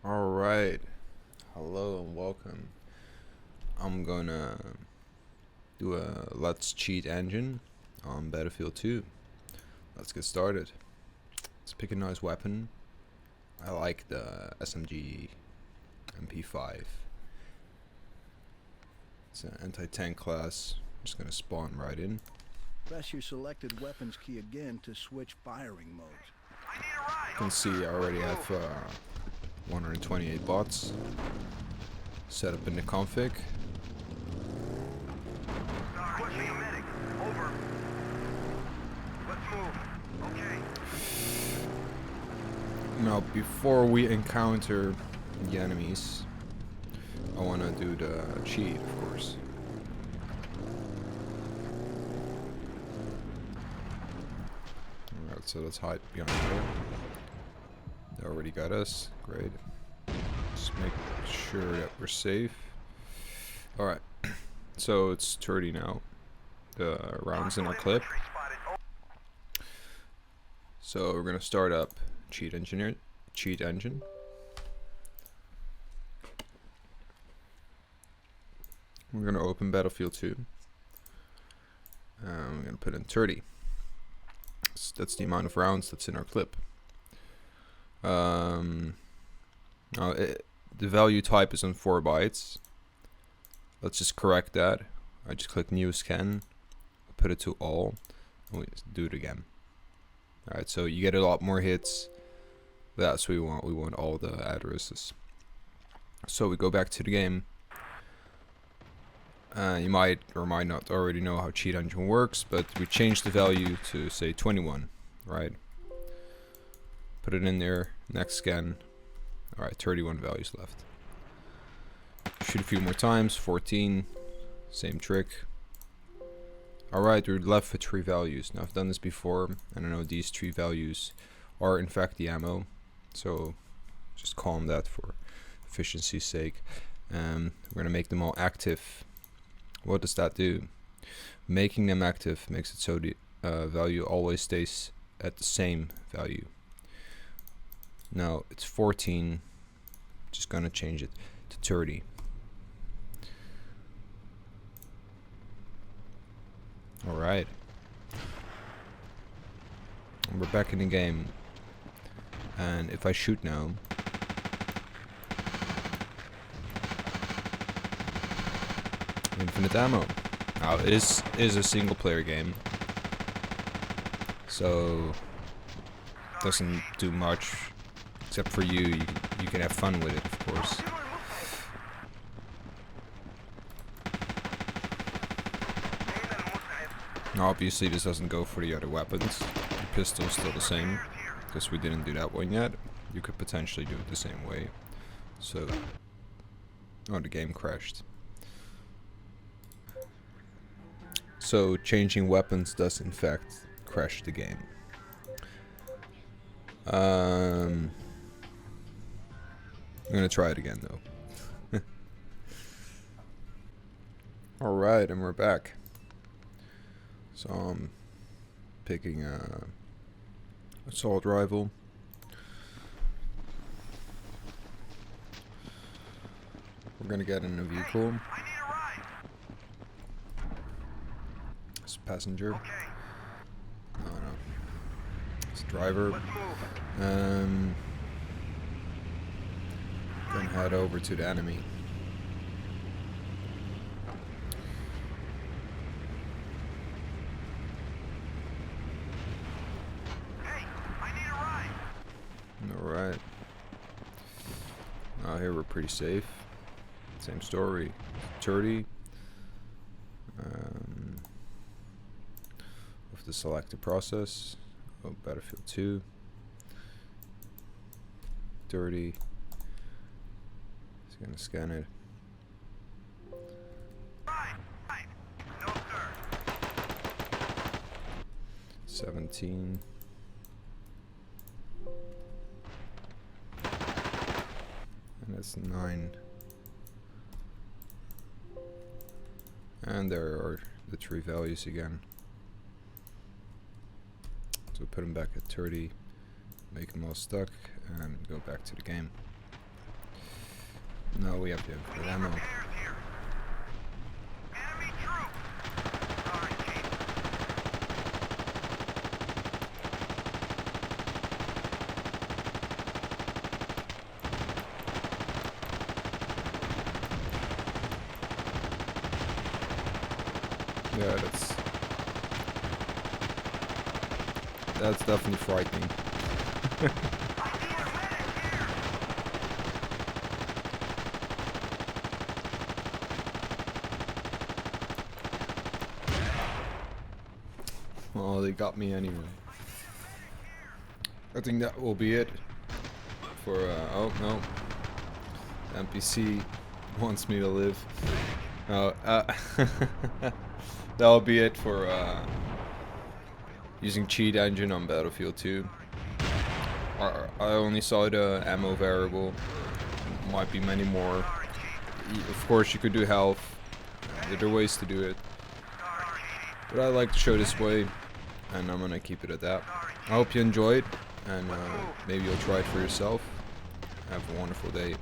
Alright, hello and welcome. I'm gonna do a Let's Cheat Engine on Battlefield 2. Let's get started. Let's pick a nice weapon. I like the SMG MP5. It's an anti-tank class. I'm just gonna spawn right in. Press your selected weapons key again to switch firing modes. You can see I already have 128 bots set up in the config. Over. Let's move. Okay. Now, before we encounter the enemies, I want to do the cheat, of course. Alright, so let's hide behind there. They already got us. Great. Just make sure that we're safe. Alright, so it's 30 now. The rounds in our clip. So we're gonna start up cheat engine. We're gonna open Battlefield 2. We're gonna put in 30. That's the amount of rounds that's in our clip. The value type is on 4 bytes. Let's just correct that. I just click new scan, put it to all, and we do it again. Alright, so you get a lot more hits. That's what we want. We want all the addresses. So we go back to the game. You might or might not already know how cheat engine works, but we change the value to say 21, right? Put it in there, next scan. Alright, 31 values left. Shoot a few more times, 14, same trick. Alright, we're left with 3 values. Now I've done this before, and I know these 3 values are in fact the ammo. So just call them that for efficiency's sake. We're gonna make them all active. What does that do? Making them active makes it so the value always stays at the same value. Now it's 14, just gonna change it to 30. Alright. We're back in the game. And if I shoot now, infinite ammo. Now it is a single player game, so doesn't do much except for you can have fun with it, of course. Now obviously this doesn't go for the other weapons. The pistol's still the same, because we didn't do that one yet. You could potentially do it the same way. So, oh, the game crashed. So changing weapons does in fact crash the game. I'm gonna try it again though. Alright, and we're back. So I'm picking a assault rifle. We're gonna get in a vehicle. It's a passenger. No. It's a driver. Then head over to the enemy. Alright. Now here we're pretty safe. Same story. 30. With the selected process. Oh, Battlefield 2. 30. It's gonna scan it. No, sir. 17. And that's 9. And there are the 3 values again. So put them back at 30, make them all stuck, and go back to the game. No, we have to have ammo. Repairs here. Enemy troops. Sorry, Chief. Yeah, that's definitely frightening. I need a medic here. Oh, they got me anyway. I think that will be it for, oh no. NPC wants me to live. Oh, that'll be it for, using cheat engine on Battlefield 2. I only saw the ammo variable. Might be many more. Of course, you could do health. There are ways to do it. But I like to show this way, and I'm gonna keep it at that. I hope you enjoyed, and maybe you'll try it for yourself. Have a wonderful day.